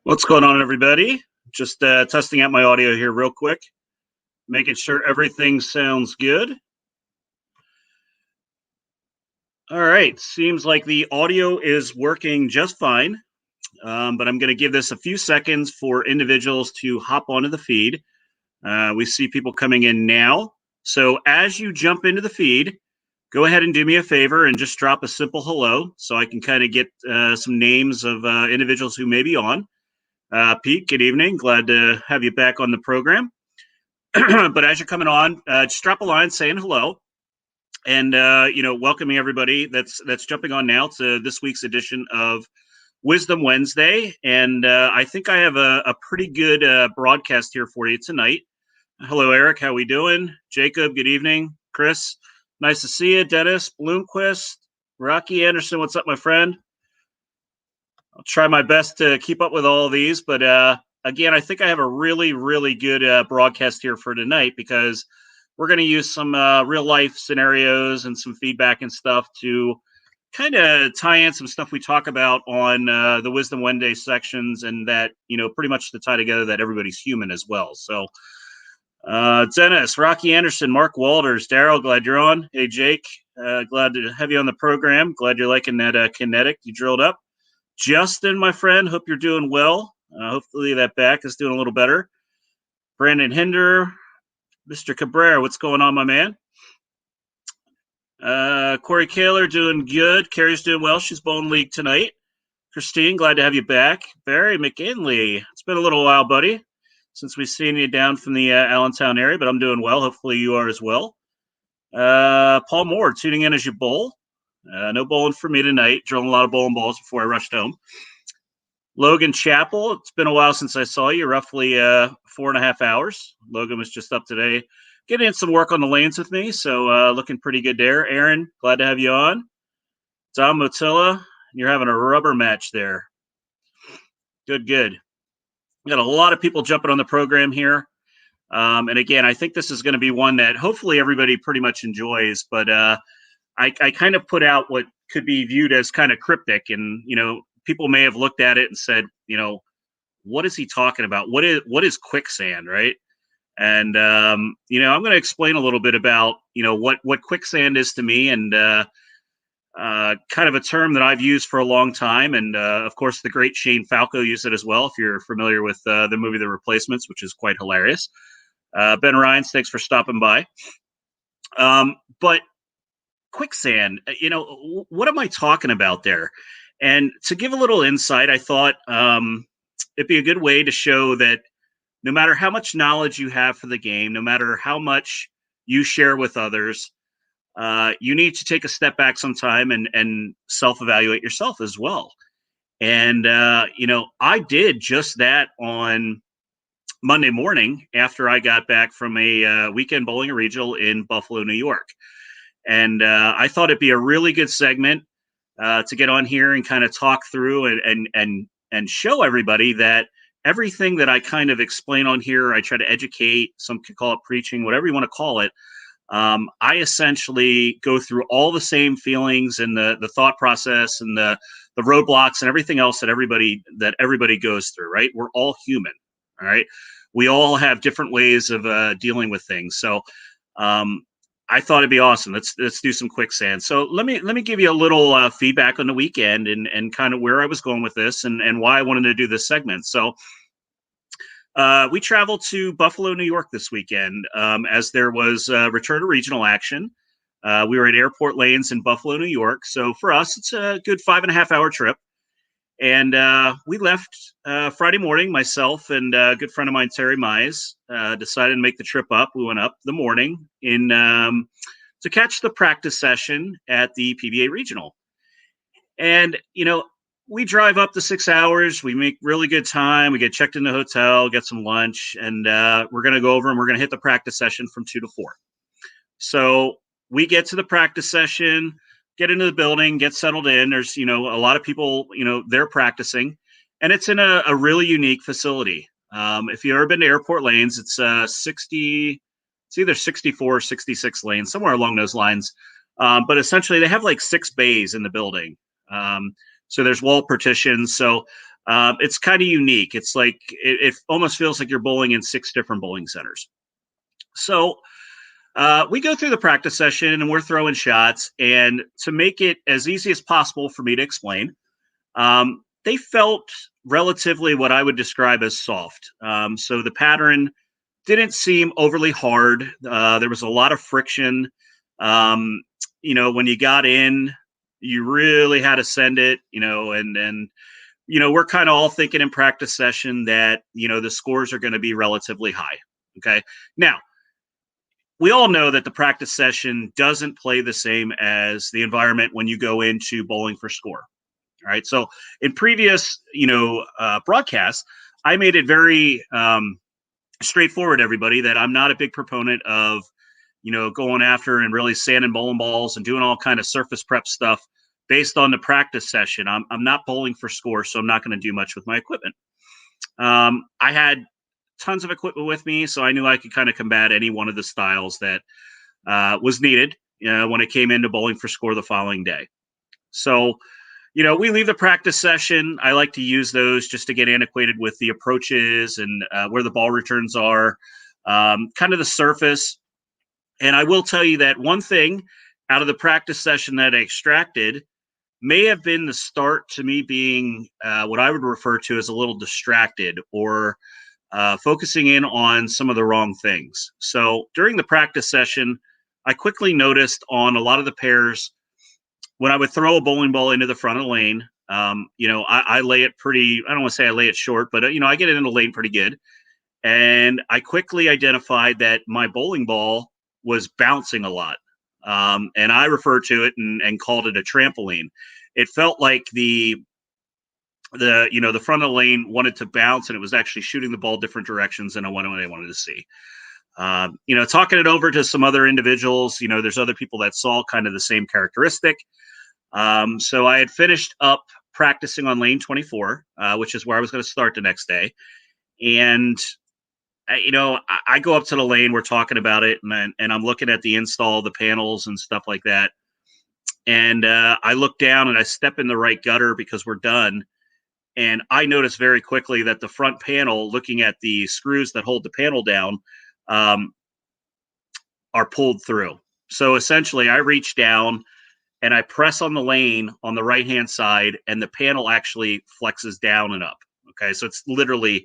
What's going on, everybody? Just testing out my audio here real quick, making sure everything sounds good. All right, seems like the audio is working just fine, but I'm going to give this a few seconds for individuals to hop onto the feed. We see people coming in now. So as you jump into the feed, go ahead and do me a favor and just drop a simple hello so I can kind of get some names of individuals who may be on. Pete, good evening. Glad to have you back on the program. But as you're coming on, just drop a line saying hello, and welcoming everybody that's jumping on now to this week's edition of Wisdom Wednesday. And I think I have a pretty good broadcast here for you tonight. Hello, Eric. How we doing? Jacob, good evening. Chris, nice to see you. Dennis Bloomquist, Rocky Anderson, what's up, my friend? I'll try my best to keep up with all of these, but again, I think I have a really, really good broadcast here for tonight because we're going to use some real life scenarios and some feedback and stuff to kind of tie in some stuff we talk about on the Wisdom Wednesday sections, and that, pretty much to tie together that everybody's human as well. So Dennis, Rocky Anderson, Mark Walters, Daryl, glad you're on. Hey, Jake, glad to have you on the program. Glad you're liking that kinetic you drilled up. Justin, my friend, hope you're doing well. Hopefully that back is doing a little better. Brandon Hinder, Mr. Cabrera, what's going on, my man? Corey Kaler doing good. Carrie's doing well. She's bowling league tonight. Christine, glad to have you back. Barry McKinley, it's been a little while, buddy, since we've seen you down from the Allentown area, but I'm doing well. Hopefully you are as well. Paul Moore, tuning in as you bowl. No bowling for me tonight. Drilling a lot of bowling balls before I rushed home. Logan Chappell, it's been a while since I saw you, roughly 4.5 hours. Logan was just up today, getting in some work on the lanes with me, so looking pretty good there. Aaron, glad to have you on. Tom Motilla, you're having a rubber match there. Good. We got a lot of people jumping on the program here. And again, I think this is going to be one that hopefully everybody pretty much enjoys, but I kind of put out what could be viewed as kind of cryptic, and people may have looked at it and said, what is he talking about? What is quicksand, right? And I'm going to explain a little bit about what quicksand is to me, and kind of a term that I've used for a long time, and of course the great Shane Falco used it as well. If you're familiar with the movie The Replacements, which is quite hilarious. Ben Ryan, thanks for stopping by. But quicksand, what am I talking about there? And to give a little insight, I thought it'd be a good way to show that no matter how much knowledge you have for the game, no matter how much you share with others, you need to take a step back sometime and self-evaluate yourself as well. And I did just that on Monday morning after I got back from a weekend bowling regional in Buffalo, New York. And I thought it'd be a really good segment to get on here and kind of talk through and show everybody that everything that I kind of explain on here, I try to educate. Some could call it preaching, whatever you want to call it. I essentially go through all the same feelings and the thought process and the roadblocks and everything else that everybody goes through. Right? We're all human. All right. We all have different ways of dealing with things. So I thought it'd be awesome. Let's do some quicksand. So let me give you a little feedback on the weekend and kind of where I was going with this and why I wanted to do this segment. So we traveled to Buffalo, New York this weekend as there was return to regional action. We were at Airport Lanes in Buffalo, New York. So for us, it's a good 5.5 hour trip. And we left Friday morning. Myself and a good friend of mine, Terry Mize, decided to make the trip up. We went up the morning to catch the practice session at the PBA Regional. And, we drive up to 6 hours. We make really good time. We get checked in the hotel, get some lunch, and we're going to go over and we're going to hit the practice session from 2 to 4. So we get to the practice session, get into the building, get settled in. There's, a lot of people, they're practicing, and it's in a really unique facility. If you've ever been to Airport Lanes, it's it's either 64 or 66 lanes, somewhere along those lines. But essentially they have like 6 bays in the building. So there's wall partitions. So it's kind of unique. It's like it almost feels like you're bowling in 6 different bowling centers. So we go through the practice session and we're throwing shots. And to make it as easy as possible for me to explain, they felt relatively what I would describe as soft. So the pattern didn't seem overly hard. There was a lot of friction. Um, when you got in, you really had to send it, and we're kind of all thinking in practice session that, the scores are going to be relatively high. Okay. Now, we all know that the practice session doesn't play the same as the environment when you go into bowling for score. All right. So in previous, broadcasts, I made it very straightforward, everybody, that I'm not a big proponent of, going after and really sanding bowling balls and doing all kind of surface prep stuff based on the practice session. I'm not bowling for score, so I'm not going to do much with my equipment. I had tons of equipment with me, so I knew I could kind of combat any one of the styles that was needed when it came into bowling for score the following day. So, we leave the practice session. I like to use those just to get antiquated with the approaches and where the ball returns are, kind of the surface. And I will tell you that one thing out of the practice session that I extracted may have been the start to me being what I would refer to as a little distracted or focusing in on some of the wrong things. So during the practice session, I quickly noticed on a lot of the pairs, when I would throw a bowling ball into the front of the lane, I lay it pretty, I don't want to say I lay it short, but, I get it in the lane pretty good. And I quickly identified that my bowling ball was bouncing a lot. And I referred to it and called it a trampoline. It felt like the front of the lane wanted to bounce, and it was actually shooting the ball different directions than I wanted to see. Talking it over to some other individuals, there's other people that saw kind of the same characteristic. So I had finished up practicing on lane 24, which is where I was going to start the next day. And I go up to the lane, we're talking about it, and I'm looking at the install, the panels and stuff like that. And I look down and I step in the right gutter because we're done. And I notice very quickly that the front panel, looking at the screws that hold the panel down, are pulled through. So essentially, I reach down and I press on the lane on the right-hand side, and the panel actually flexes down and up. Okay, so it's literally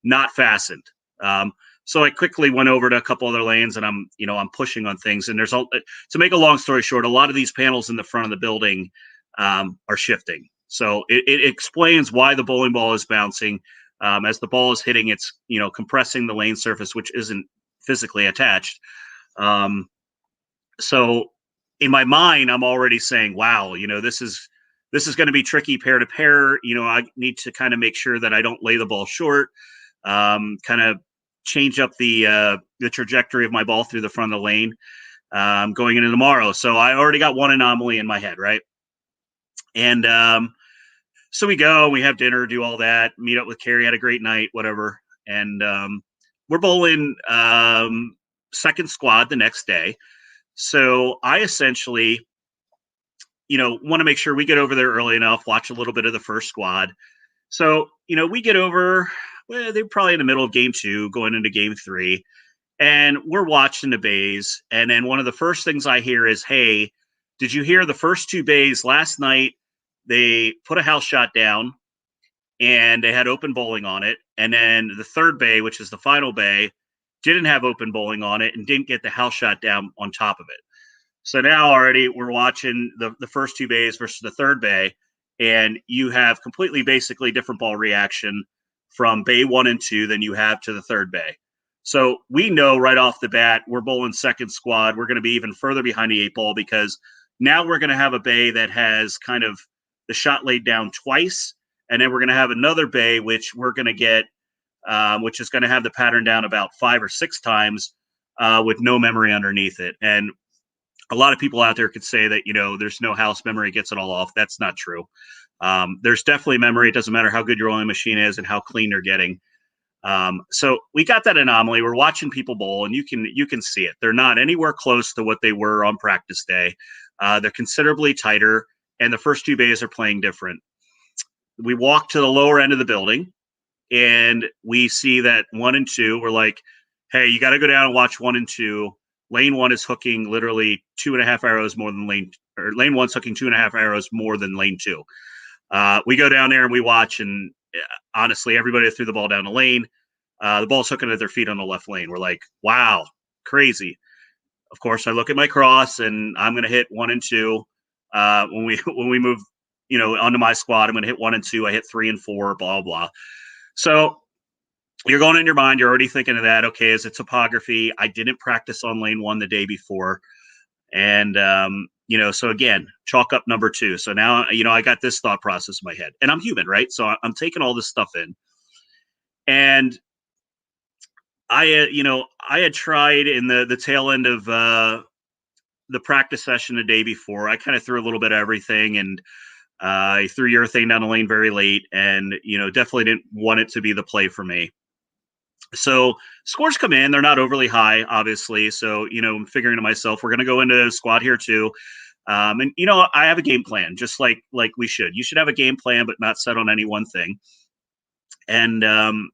not fastened. So I quickly went over to a couple other lanes, and I'm pushing on things. And to make a long story short, a lot of these panels in the front of the building are shifting. So it explains why the bowling ball is bouncing. As the ball is hitting, it's compressing the lane surface, which isn't physically attached. So in my mind, I'm already saying, wow, this is going to be tricky pair to pair. I need to kind of make sure that I don't lay the ball short, kind of change up the trajectory of my ball through the front of the lane going into tomorrow. So I already got one anomaly in my head, right? And so we go, we have dinner, do all that, meet up with Carrie, had a great night, whatever. And we're bowling second squad the next day. So I essentially, want to make sure we get over there early enough, watch a little bit of the first squad. So, we get over, they're probably in the middle of game 2, going into game 3. And we're watching the bays. And then one of the first things I hear is, hey, did you hear the first 2 bays last night? They put a house shot down and they had open bowling on it. And then the third bay, which is the final bay, didn't have open bowling on it and didn't get the house shot down on top of it. So now already we're watching the first 2 bays versus the third bay, and you have completely basically different ball reaction from bay 1 and 2 than you have to the third bay. So we know right off the bat, we're bowling second squad. We're going to be even further behind the 8 ball because now we're going to have a bay that has kind of the shot laid down twice. And then we're going to have another bay, which we're going to get, which is going to have the pattern down about 5 or 6 times with no memory underneath it. And a lot of people out there could say that, there's no house memory, gets it all off. That's not true. There's definitely memory. It doesn't matter how good your rolling machine is and how clean you're getting. So we got that anomaly. We're watching people bowl, and you can see it. They're not anywhere close to what they were on practice day. They're considerably tighter, and the first 2 bays are playing different. we walk to the lower end of the building, and we see that 1 and 2. We're like, hey, you got to go down and watch 1 and 2. Lane 1 is hooking literally 2.5 arrows more than lane 1's hooking 2.5 arrows more than lane 2. We go down there and we watch, and honestly, everybody that threw the ball down the lane, the ball's hooking at their feet on the left lane. We're like, wow, crazy. Of course, I look at my cross, and I'm going to hit 1 and 2. When we move, onto my squad, I'm going to hit 1 and 2. I hit 3 and 4, blah, blah. So you're going in your mind. You're already thinking of that. Okay, is it topography? I didn't practice on lane 1 the day before. And, so again, chalk up number 2. So now, I got this thought process in my head, and I'm human, right? So I'm taking all this stuff in. And I had tried in the tail end of the practice session the day before. I kind of threw a little bit of everything, and I threw urethane down the lane very late, and, definitely didn't want it to be the play for me. So scores come in, they're not overly high, obviously. So, I'm figuring to myself, we're going to go into a squad here too. And, I have a game plan, just like we should. You should have a game plan, but not set on any one thing. And, I'm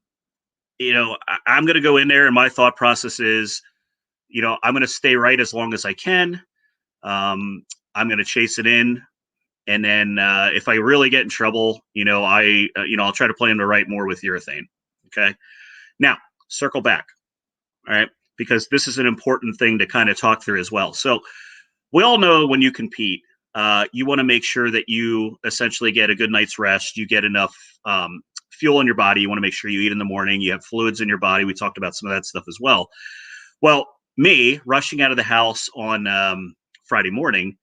going to go in there, and my thought process is, I'm going to stay right as long as I can. I'm going to chase it in. And then if I really get in trouble, I'll try to play him to right more with urethane. Okay. Now, circle back. All right. Because this is an important thing to kind of talk through as well. So we all know when you compete, you want to make sure that you essentially get a good night's rest. You get enough fuel in your body. You want to make sure you eat in the morning. You have fluids in your body. We talked about some of that stuff as well. Well, me rushing out of the house on Friday morning,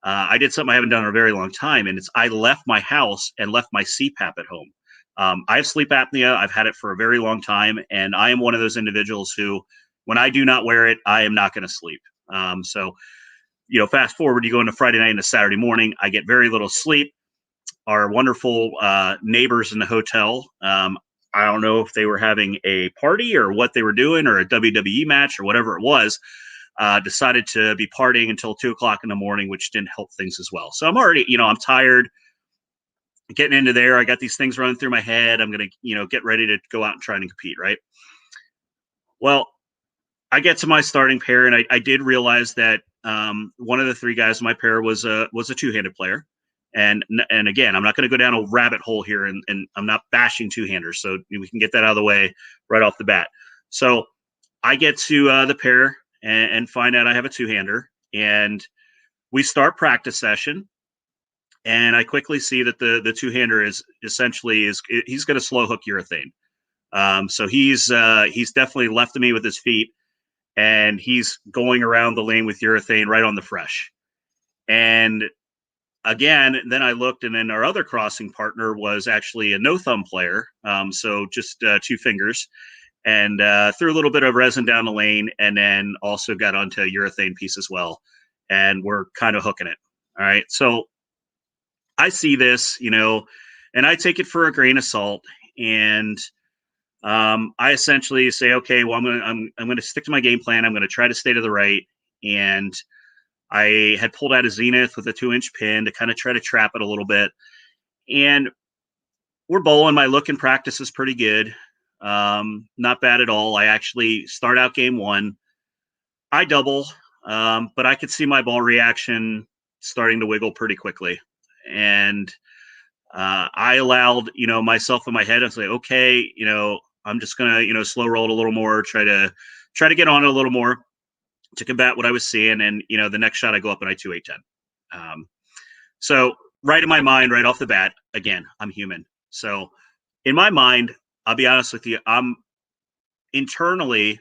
I did something I haven't done in a very long time, and I left my house and left my CPAP at home. I have sleep apnea. I've had it for a very long time, and I am one of those individuals who, when I do not wear it, I am not going to sleep. So, fast forward, you go into Friday night and a Saturday morning, I get very little sleep. Our wonderful neighbors in the hotel, I don't know if they were having a party or what they were doing, or a WWE match or whatever it was, decided to be partying until 2:00 in the morning, which didn't help things as well. So I'm already, I'm tired getting into there. I got these things running through my head. I'm going to, get ready to go out and try and compete. Right. Well, I get to my starting pair, and I did realize that one of the 3 guys in my pair was a 2-handed player. And again, I'm not going to go down a rabbit hole here, and I'm not bashing 2-handers. So we can get that out of the way right off the bat. So I get to the pair and find out I have a 2-hander, and we start practice session. And I quickly see that the 2-hander is essentially he's going to slow hook urethane. So he's definitely left of me with his feet, and he's going around the lane with urethane right on the fresh. And again, then I looked, and then our other crossing partner was actually a no thumb player. So just 2 fingers, and threw a little bit of resin down the lane, and then also got onto a urethane piece as well. And we're kind of hooking it. All right. So I see this, and I take it for a grain of salt. And I essentially say, okay, well, I'm going to stick to my game plan. I'm going to try to stay to the right. And I had pulled out a Zenith with a 2-inch pin to kind of try to trap it a little bit. And we're bowling. My look in practice is pretty good. Not bad at all. I actually start out game 1. I double, but I could see my ball reaction starting to wiggle pretty quickly. And I allowed, myself in my head, I was like, okay, I'm just going to, slow roll it a little more, try to get on it a little more to combat what I was seeing. And, the next shot I go up and I 2-8-10. So right in my mind, right off the bat, again, I'm human. So in my mind, I'll be honest with you, I'm internally,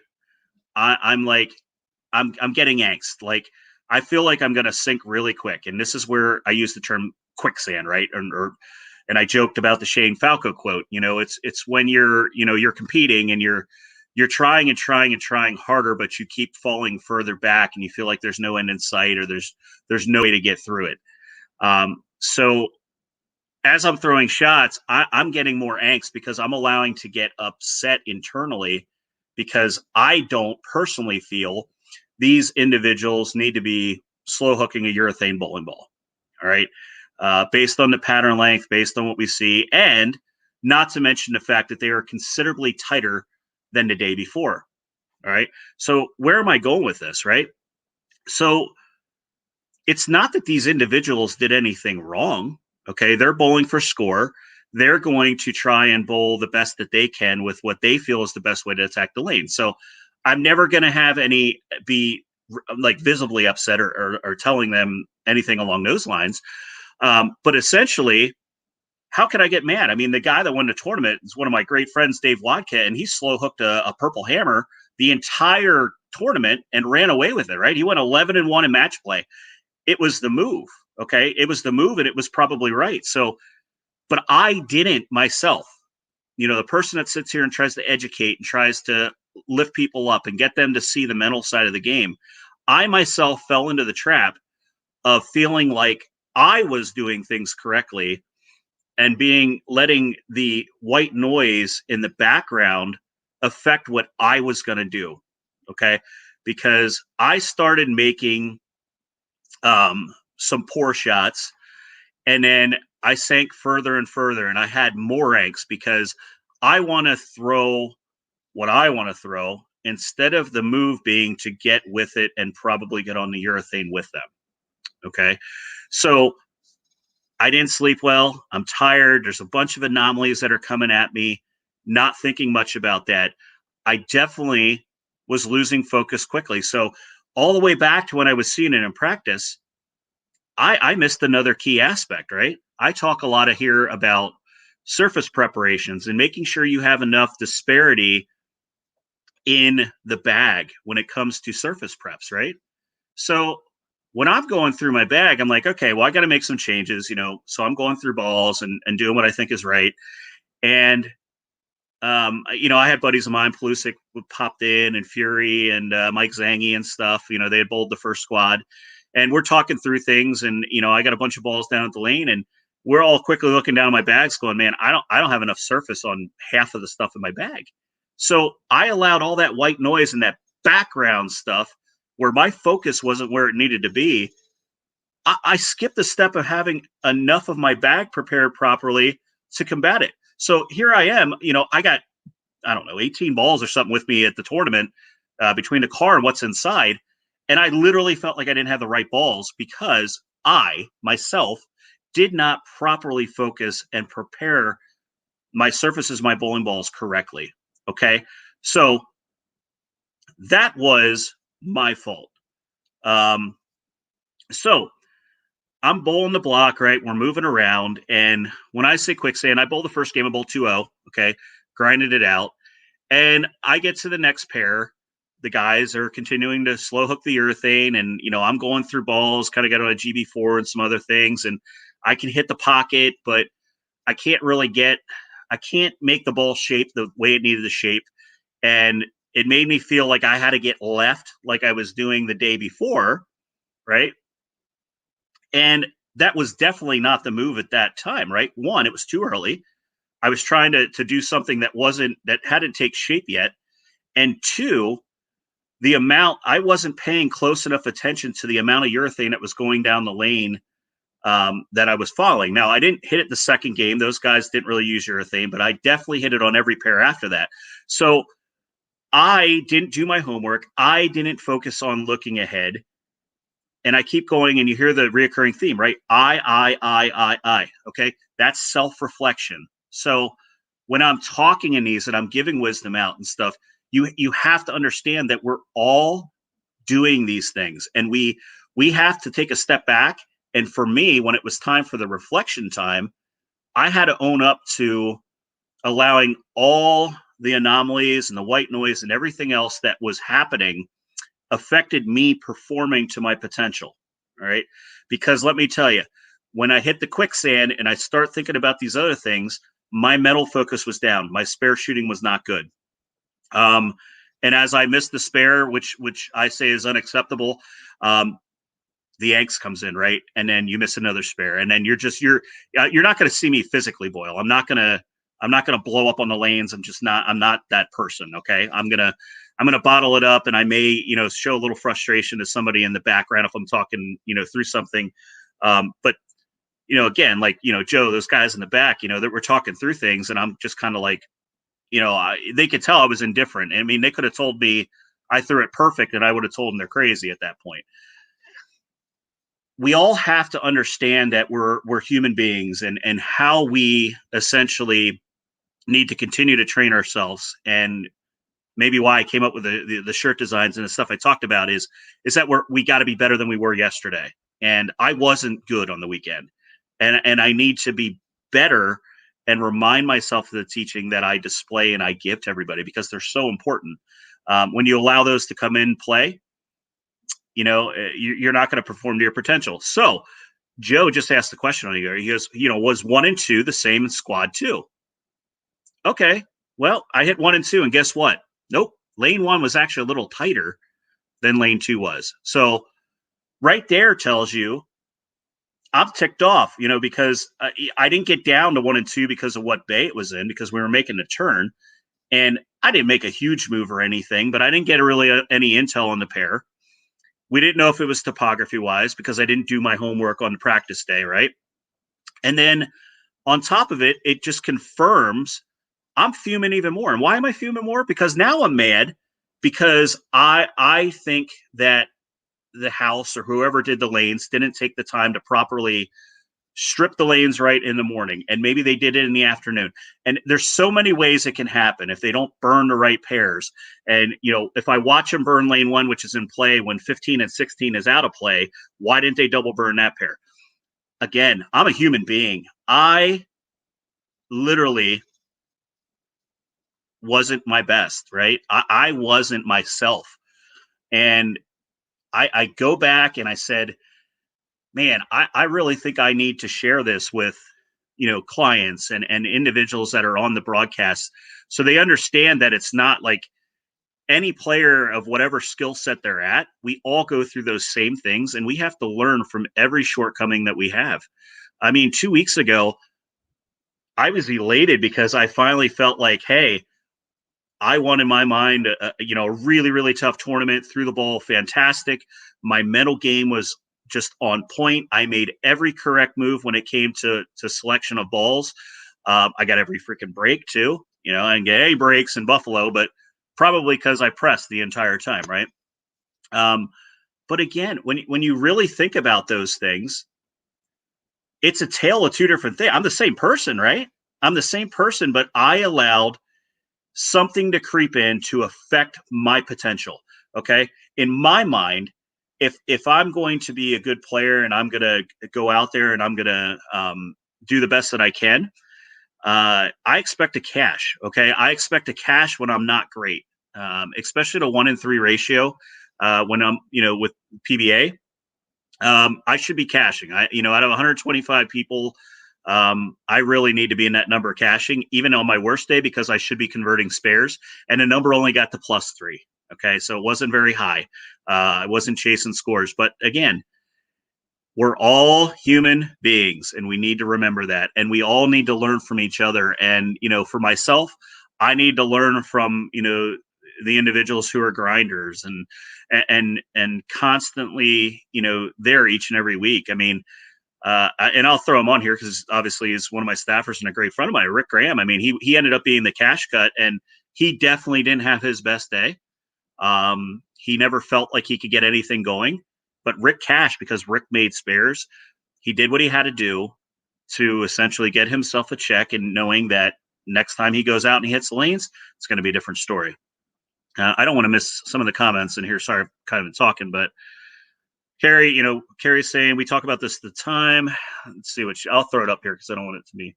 I'm like, I'm getting angst. Like, I feel like I'm going to sink really quick. And this is where I use the term quicksand, right? And I joked about the Shane Falco quote. It's when you're competing, and you're trying and trying and trying harder, but you keep falling further back, and you feel like there's no end in sight, or there's no way to get through it. So as I'm throwing shots, I'm getting more angst, because I'm allowing to get upset internally, because I don't personally feel these individuals need to be slow hooking a urethane bowling ball. All right. based on the pattern length, based on what we see, and not to mention the fact that they are considerably tighter than the day before. All right. So where am I going with this? Right. So it's not that these individuals did anything wrong. Okay. They're bowling for score. They're going to try and bowl the best that they can with what they feel is the best way to attack the lane. So I'm never going to have any be like visibly upset or telling them anything along those lines. But essentially, how can I get mad? I mean, the guy that won the tournament is one of my great friends, Dave Wadka, and he slow hooked a purple hammer the entire tournament and ran away with it, right? He went 11-1 in match play. It was the move, okay? It was the move, and it was probably right. So, but I didn't myself. You know, the person that sits here and tries to educate and tries to lift people up and get them to see the mental side of the game, I myself fell into the trap of feeling like I was doing things correctly and letting the white noise in the background affect what I was going to do. Okay. Because I started making some poor shots, and then I sank further and further, and I had more angst because I want to throw what I want to throw instead of the move being to get with it and probably get on the urethane with them. Okay. So I didn't sleep well. I'm tired. There's a bunch of anomalies that are coming at me, not thinking much about that. I definitely was losing focus quickly. So, all the way back to when I was seeing it in practice, I missed another key aspect, right? I talk a lot of here about surface preparations and making sure you have enough disparity in the bag when it comes to surface preps, right? So when I'm going through my bag, I'm like, okay, well, I got to make some changes, you know. So I'm going through balls and doing what I think is right. And you know, I had buddies of mine, Pelusic popped in, and Fury and Mike Zangi and stuff. You know, they had bowled the first squad, and we're talking through things. And you know, I got a bunch of balls down at the lane, and we're all quickly looking down at my bags, going, "Man, I don't have enough surface on half of the stuff in my bag." So I allowed all that white noise and that background stuff, where my focus wasn't where it needed to be. I skipped the step of having enough of my bag prepared properly to combat it. So here I am, you know, I got, I don't know, 18 balls or something with me at the tournament between the car and what's inside. And I literally felt like I didn't have the right balls because I myself did not properly focus and prepare my surfaces, my bowling balls correctly. Okay. So that was my fault. Um, so I'm bowling the block, right? We're moving around. And when I say quicksand, I bowl the first game, I bowl 2-0. Okay. Grinded it out. And I get to the next pair. The guys are continuing to slow hook the urethane. And, you know, I'm going through balls, kind of got on a GB4 and some other things. And I can hit the pocket, but I can't I can't make the ball shape the way it needed to shape. And it made me feel like I had to get left like I was doing the day before. Right. And that was definitely not the move at that time, right? One, it was too early. I was trying to do something that hadn't take shape yet. And two, the amount, I wasn't paying close enough attention to the amount of urethane that was going down the lane that I was following. Now, I didn't hit it the second game. Those guys didn't really use urethane, but I definitely hit it on every pair after that. So I didn't do my homework. I didn't focus on looking ahead. And I keep going, and you hear the reoccurring theme, right? I. Okay, that's self-reflection. So when I'm talking in these and I'm giving wisdom out and stuff, you have to understand that we're all doing these things, and we have to take a step back. And for me, when it was time for the reflection time, I had to own up to allowing all the anomalies and the white noise and everything else that was happening affected me performing to my potential. All right. Because let me tell you, when I hit the quicksand and I start thinking about these other things, my mental focus was down. My spare shooting was not good. Um, and as I missed the spare, which I say is unacceptable, the angst comes in, right? And then you miss another spare, and then you're not going to see me physically boil. I'm not gonna blow up on the lanes. I'm not that person. Okay. I'm gonna bottle it up, and I may, you know, show a little frustration to somebody in the background if I'm talking, you know, through something. But again, like, Joe, those guys in the back, that were talking through things, and I'm just kind of like, they could tell I was indifferent. I mean, they could have told me I threw it perfect, and I would have told them they're crazy at that point. We all have to understand that we're human beings, and how we essentially need to continue to train ourselves. And maybe why I came up with the shirt designs and the stuff I talked about is that we got to be better than we were yesterday. And I wasn't good on the weekend, and I need to be better and remind myself of the teaching that I display and I give to everybody, because they're so important. When you allow those to come in play, you're not going to perform to your potential. So Joe just asked the question on here. He goes, was 1 and 2 the same in squad 2? Okay, well, I hit 1 and 2, and guess what? Nope. Lane 1 was actually a little tighter than lane 2 was. So right there tells you I'm ticked off, because I didn't get down to 1 and 2 because of what bay it was in, because we were making a turn, and I didn't make a huge move or anything, but I didn't get really any intel on the pair. We didn't know if it was topography wise, because I didn't do my homework on the practice day, right? And then on top of it, it just confirms I'm fuming even more. And why am I fuming more? Because now I'm mad, because I think that the house or whoever did the lanes didn't take the time to properly strip the lanes right in the morning, and maybe they did it in the afternoon. And there's so many ways it can happen if they don't burn the right pairs. And if I watch them burn lane 1, which is in play, when 15 and 16 is out of play, why didn't they double burn that pair? Again, I'm a human being. I literally wasn't my best, right? I wasn't myself. And I go back and I said, man, I really think I need to share this with, clients and individuals that are on the broadcast, so they understand that it's not like any player of whatever skill set they're at. We all go through those same things, and we have to learn from every shortcoming that we have. I mean, 2 weeks ago, I was elated because I finally felt like, hey, I won in my mind, a really, really tough tournament, threw the ball fantastic. My mental game was just on point. I made every correct move when it came to selection of balls. I got every freaking break too. I didn't get any breaks in Buffalo, but probably because I pressed the entire time, right? But again, when you really think about those things, it's a tale of two different things. I'm the same person, right? I'm the same person, but I allowed something to creep in to affect my potential. Okay. In my mind, if I'm going to be a good player and I'm going to go out there and I'm going to do the best that I can, I expect to cash. Okay. I expect to cash when I'm not great, especially the 1 in 3 ratio. When I'm, with PBA, I should be cashing. Out of 125 people, I really need to be in that number cashing, even on my worst day, because I should be converting spares. And the number only got to +3. Okay. So it wasn't very high. I wasn't chasing scores. But again, we're all human beings, and we need to remember that. And we all need to learn from each other. And, for myself, I need to learn from, the individuals who are grinders and constantly, there each and every week. I mean, and I'll throw him on here because obviously he's one of my staffers and a great friend of mine, Rick Graham. I mean, he ended up being the cash cut, and he definitely didn't have his best day. He never felt like he could get anything going, but Rick cashed because Rick made spares. He did what he had to do to essentially get himself a check, and knowing that next time he goes out and he hits the lanes, it's going to be a different story. I don't want to miss some of the comments in here. Sorry, I've kind of been talking, but Carrie, Carrie's saying we talk about this at the time. Let's see I'll throw it up here because I don't want it to be.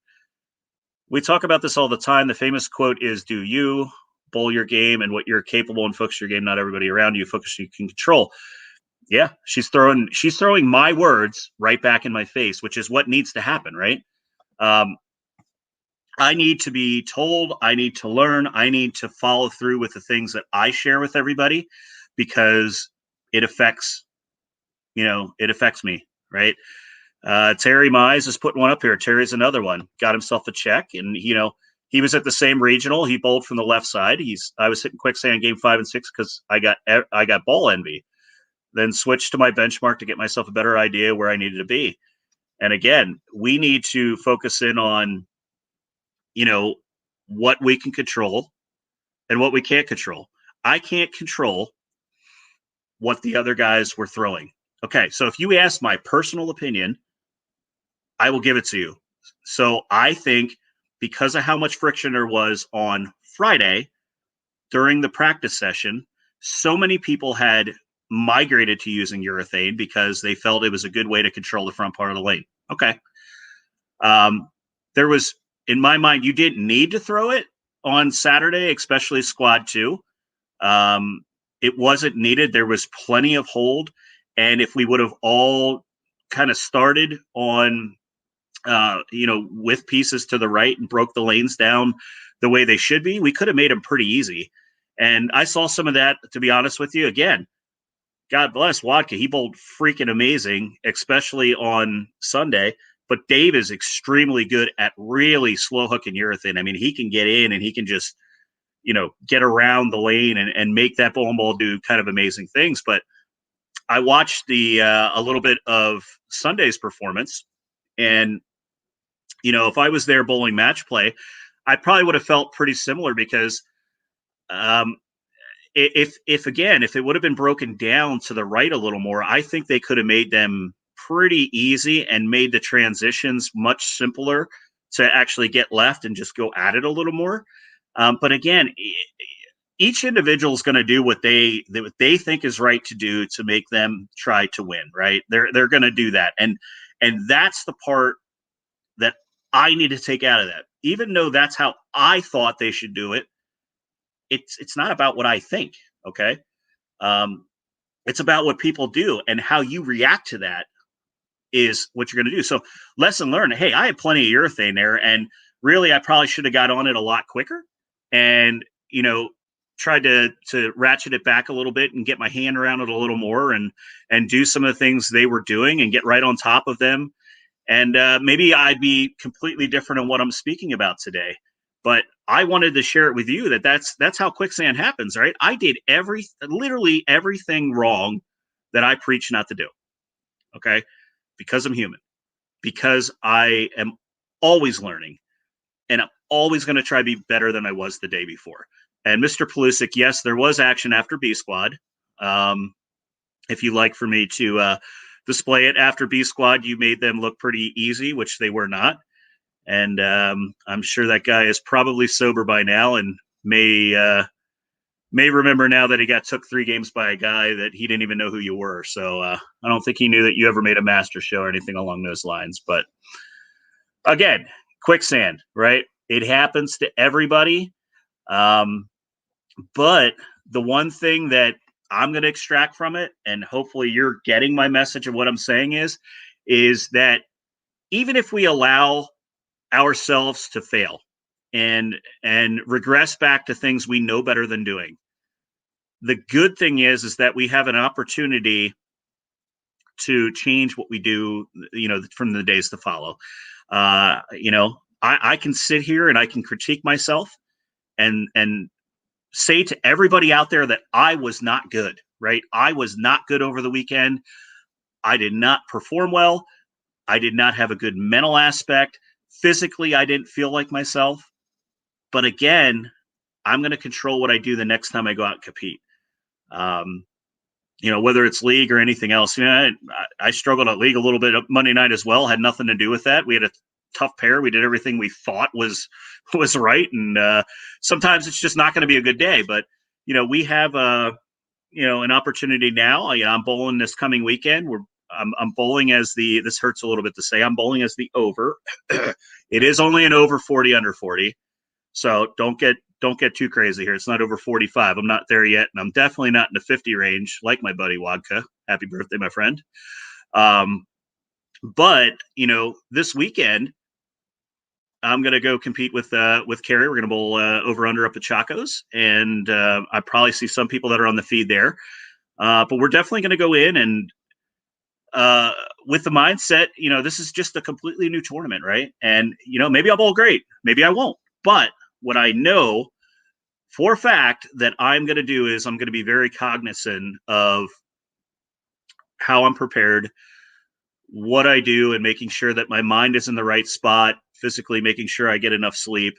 We talk about this all the time. The famous quote is, do you bowl your game and what you're capable and focus your game, not everybody around you, focus you can control. Yeah, she's throwing my words right back in my face, which is what needs to happen, right? I need to be told, I need to learn, I need to follow through with the things that I share with everybody, because it affects me, right? Terry Mize is putting one up here. Terry's another one. Got himself a check, and he was at the same regional. He bowled from the left side. I was hitting Quicksand game 5 and 6 because I got ball envy. Then switched to my benchmark to get myself a better idea where I needed to be. And again, we need to focus in on, what we can control and what we can't control. I can't control what the other guys were throwing. Okay, so if you ask my personal opinion, I will give it to you. So I think because of how much friction there was on Friday during the practice session, so many people had migrated to using urethane because they felt it was a good way to control the front part of the lane. Okay. There was, in my mind, you didn't need to throw it on Saturday, especially squad two. It wasn't needed. There was plenty of hold. And if we would have all kind of started on, with pieces to the right and broke the lanes down the way they should be, we could have made them pretty easy. And I saw some of that, to be honest with you. Again, God bless Wadka. He bowled freaking amazing, especially on Sunday. But Dave is extremely good at really slow hooking urethane. I mean, he can get in and he can just, get around the lane and make that bowling ball do kind of amazing things. But I watched a little bit of Sunday's performance, and if I was there bowling match play, I probably would have felt pretty similar because if it would have been broken down to the right a little more, I think they could have made them pretty easy and made the transitions much simpler to actually get left and just go at it a little more. But again, each individual is going to do what they think is right to do to make them try to win. Right? They're going to do that, and that's the part that I need to take out of that. Even though that's how I thought they should do it, it's not about what I think. Okay, it's about what people do, and how you react to that is what you're going to do. So, lesson learned. Hey, I had plenty of urethane there, and really, I probably should have got on it a lot quicker, and tried to ratchet it back a little bit and get my hand around it a little more, and do some of the things they were doing and get right on top of them. And maybe I'd be completely different on what I'm speaking about today. But I wanted to share it with you that's how quicksand happens, right? I did literally everything wrong that I preach not to do. Okay. Because I'm human, because I am always learning, and I'm always going to try to be better than I was the day before. And Mr. Pelusic, yes, there was action after B Squad. If you like for me to display it after B Squad, you made them look pretty easy, which they were not. And I'm sure that guy is probably sober by now and may remember now that he got took 3 games by a guy that he didn't even know who you were. So I don't think he knew that you ever made a master show or anything along those lines. But again, quicksand, right? It happens to everybody. But the one thing that I'm going to extract from it, and hopefully you're getting my message of what I'm saying is that even if we allow ourselves to fail and regress back to things we know better than doing, the good thing is that we have an opportunity to change what we do, from the days to follow. I can sit here and I can critique myself and say to everybody out there that I was not good, right? I was not good over the weekend. I did not perform well. I did not have a good mental aspect. Physically, I didn't feel like myself. But again, I'm going to control what I do the next time I go out and compete. Whether it's league or anything else. I struggled at league a little bit Monday night as well. Had nothing to do with that. We had a tough pair. We did everything we thought was right, and sometimes it's just not going to be a good day. But we have an opportunity now. I'm bowling this coming weekend. I'm bowling as this hurts a little bit to say. I'm bowling as the over. It is only an over 40 under 40, so don't get too crazy here. It's not over 45. I'm not there yet, and I'm definitely not in the 50 range like my buddy Wadka. Happy birthday, my friend. But this weekend I'm going to go compete with Carrie. We're going to bowl over under up at Chaco's, and I probably see some people that are on the feed there. But we're definitely going to go in and with the mindset, this is just a completely new tournament, right? And maybe I'll bowl great, maybe I won't. But what I know for a fact that I'm going to do is I'm going to be very cognizant of how I'm prepared, what I do and making sure that my mind is in the right spot, physically making sure I get enough sleep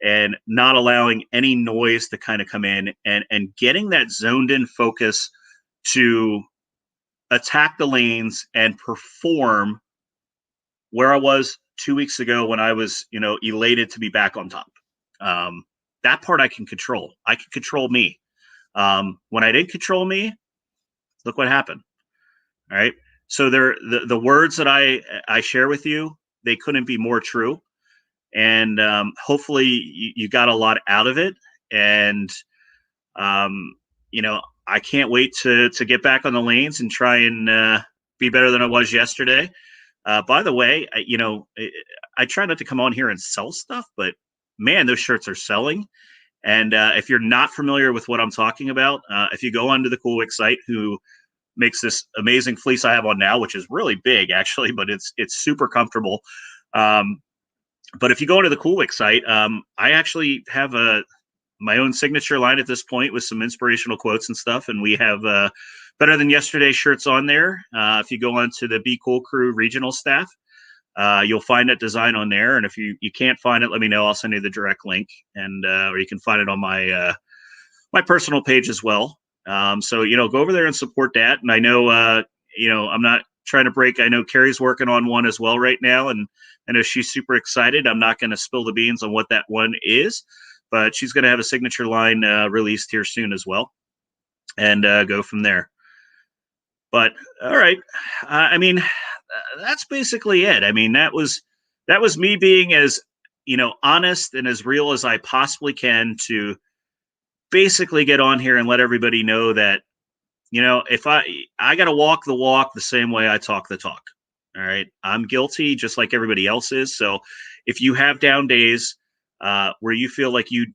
and not allowing any noise to kind of come in and getting that zoned in focus to attack the lanes and perform where I was 2 weeks ago when I was, elated to be back on top. Um, that part I can control. I can control me. When I didn't control me, look what happened. All right. So the words that I share with you, they couldn't be more true. And hopefully you got a lot out of it. And um, I can't wait to get back on the lanes and try and be better than I was yesterday. By the way, I try not to come on here and sell stuff, but man, those shirts are selling. And if you're not familiar with what I'm talking about, if you go onto the Coolwick site, who makes this amazing fleece I have on now, which is really big actually, but it's super comfortable. But if you go into the Coolwick site, I actually have my own signature line at this point with some inspirational quotes and stuff, and we have Better Than Yesterday shirts on there. If you go onto the Be Cool Crew regional staff, you'll find that design on there. And if you can't find it, let me know. I'll send you the direct link, and or you can find it on my personal page as well. So go over there and support that. And I know I'm not trying to break. I know Carrie's working on one as well right now, and I know she's super excited. I'm not going to spill the beans on what that one is, but she's going to have a signature line released here soon as well, and go from there. But all right, I mean, that's basically it. I mean, that was me being as honest and as real as I possibly can to basically get on here and let everybody know that if I got to walk the walk the same way I talk the talk. All right, I'm guilty just like everybody else is. So if you have down days where you feel like you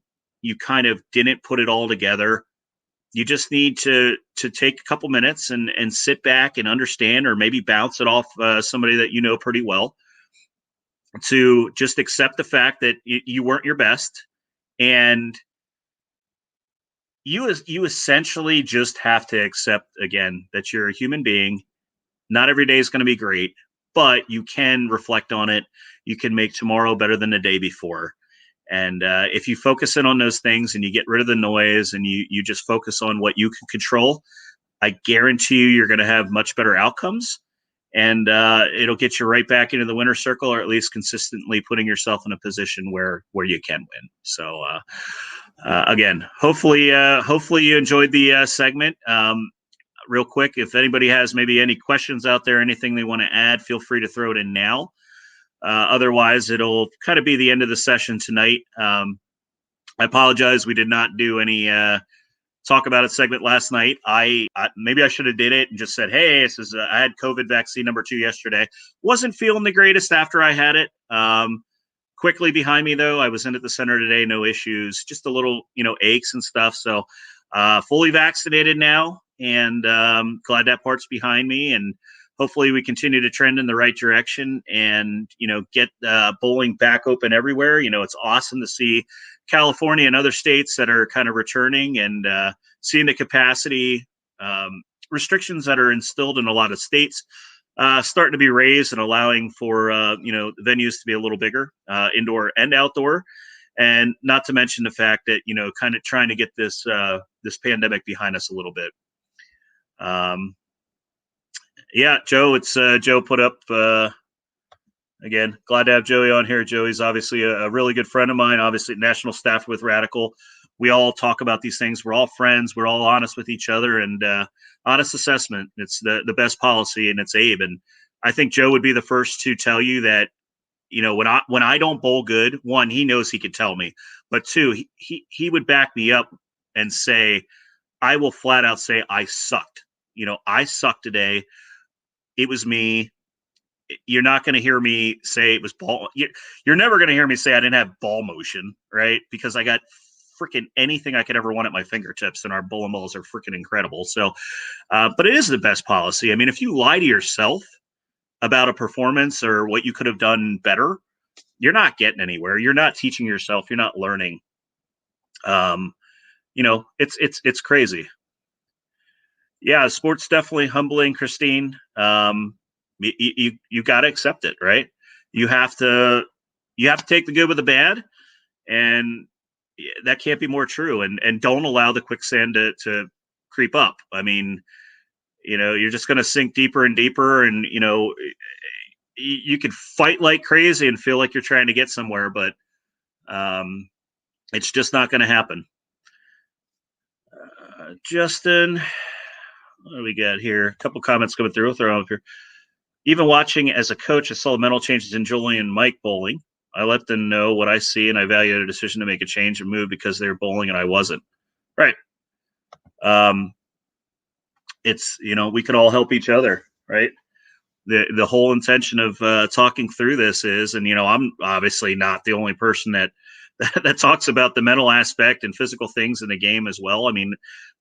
kind of didn't put it all together, you just need to take a couple minutes and sit back and understand, or maybe bounce it off somebody that you know pretty well, to just accept the fact that you weren't your best, and you essentially just have to accept again that you're a human being. Not every day is going to be great, but you can reflect on it. You can make tomorrow better than the day before. And if you focus in on those things and you get rid of the noise and you just focus on what you can control, I guarantee you're going to have much better outcomes. And it'll get you right back into the winner's circle, or at least consistently putting yourself in a position where you can win. So again, hopefully you enjoyed the segment. Real quick, if anybody has maybe any questions out there, anything they want to add, feel free to throw it in now. Otherwise, it'll kind of be the end of the session tonight. I apologize. We did not do any talk about it segment last night. Maybe I should have did it and just said, hey, this is I had COVID vaccine number 2 yesterday. Wasn't feeling the greatest after I had it. Quickly behind me, though, I was in at the center today. No issues, just a little, aches and stuff. So fully vaccinated now, and glad that part's behind me. And hopefully we continue to trend in the right direction and, get bowling back open everywhere. It's awesome to see California and other states that are kind of returning, and seeing the capacity restrictions that are instilled in a lot of states starting to be raised, and allowing for, venues to be a little bigger, indoor and outdoor. And not to mention the fact that, kind of trying to get this pandemic behind us a little bit. Yeah, Joe, it's Joe put up again. Glad to have Joey on here. Joey's obviously a really good friend of mine, obviously national staff with Radical. We all talk about these things. We're all friends. We're all honest with each other, and honest assessment. It's the best policy, and it's Abe. And I think Joe would be the first to tell you that, when I don't bowl good, one, he knows he could tell me, but two, he would back me up and say, I will flat out say I sucked. I sucked today. It was me. You're not going to hear me say it was ball. You're never going to hear me say I didn't have ball motion, right? Because I got freaking anything I could ever want at my fingertips, and our bowling balls are freaking incredible. So, but it is the best policy. I mean, if you lie to yourself about a performance or what you could have done better, you're not getting anywhere. You're not teaching yourself. You're not learning. It's crazy. Yeah, sports definitely humbling, Christine. You got to accept it, right? You have to take the good with the bad, and that can't be more true. And don't allow the quicksand to creep up. I mean, you're just going to sink deeper and deeper, and you could fight like crazy and feel like you're trying to get somewhere, but it's just not going to happen. Justin, what do we got here? A couple comments coming through. We'll throw them up here. Even watching as a coach, I saw mental changes in Julie and Mike bowling. I let them know what I see, and I value their decision to make a change and move because they were bowling and I wasn't. Right. It's we can all help each other, right? The whole intention of talking through this is, and I'm obviously not the only person that talks about the mental aspect and physical things in the game as well. I mean,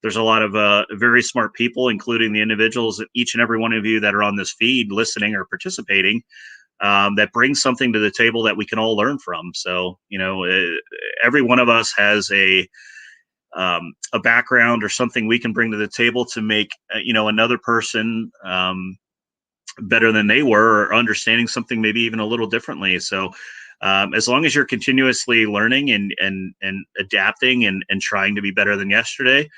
there's a lot of very smart people, including the individuals, each and every one of you that are on this feed listening or participating, that brings something to the table that we can all learn from. So, every one of us has a background or something we can bring to the table to make, another person better than they were, or understanding something maybe even a little differently. So, as long as you're continuously learning and adapting and trying to be better than yesterday,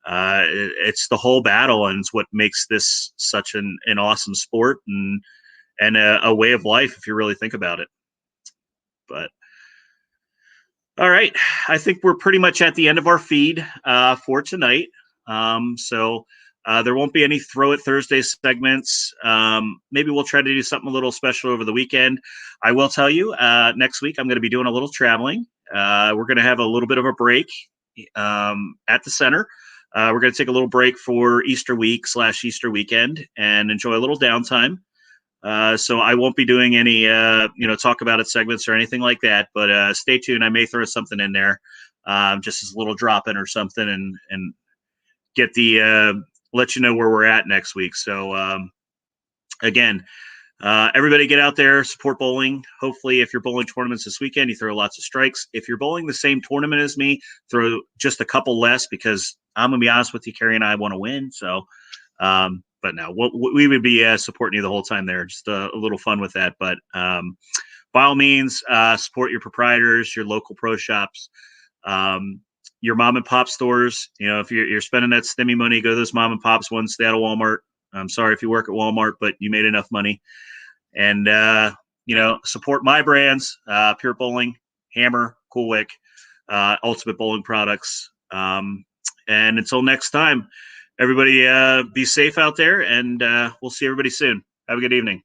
it's the whole battle, and it's what makes this such an awesome sport and a way of life if you really think about it. But all right, I think we're pretty much at the end of our feed for tonight. So there won't be any Throw It Thursday segments. Maybe we'll try to do something a little special over the weekend. I will tell you, next week I'm going to be doing a little traveling. We're going to have a little bit of a break at the center. We're going to take a little break for Easter week / Easter weekend and enjoy a little downtime. So I won't be doing any, talk about it segments or anything like that, but stay tuned. I may throw something in there, just as a little drop in or something, and get let you know where we're at next week. So, again, everybody get out there, support bowling. Hopefully, if you're bowling tournaments this weekend, you throw lots of strikes. If you're bowling the same tournament as me, throw just a couple less, because I'm going to be honest with you, Carrie and I want to win. So, but no, we would be supporting you the whole time there. Just a little fun with that. But by all means, support your proprietors, your local pro shops, your mom and pop stores. If you're spending that stimmy money, go to those mom and pops ones. Stay out of Walmart. I'm sorry if you work at Walmart, but you made enough money. And support my brands: Pure Bowling, Hammer, Coolwick, Ultimate Bowling Products. And until next time, everybody be safe out there, and we'll see everybody soon. Have a good evening.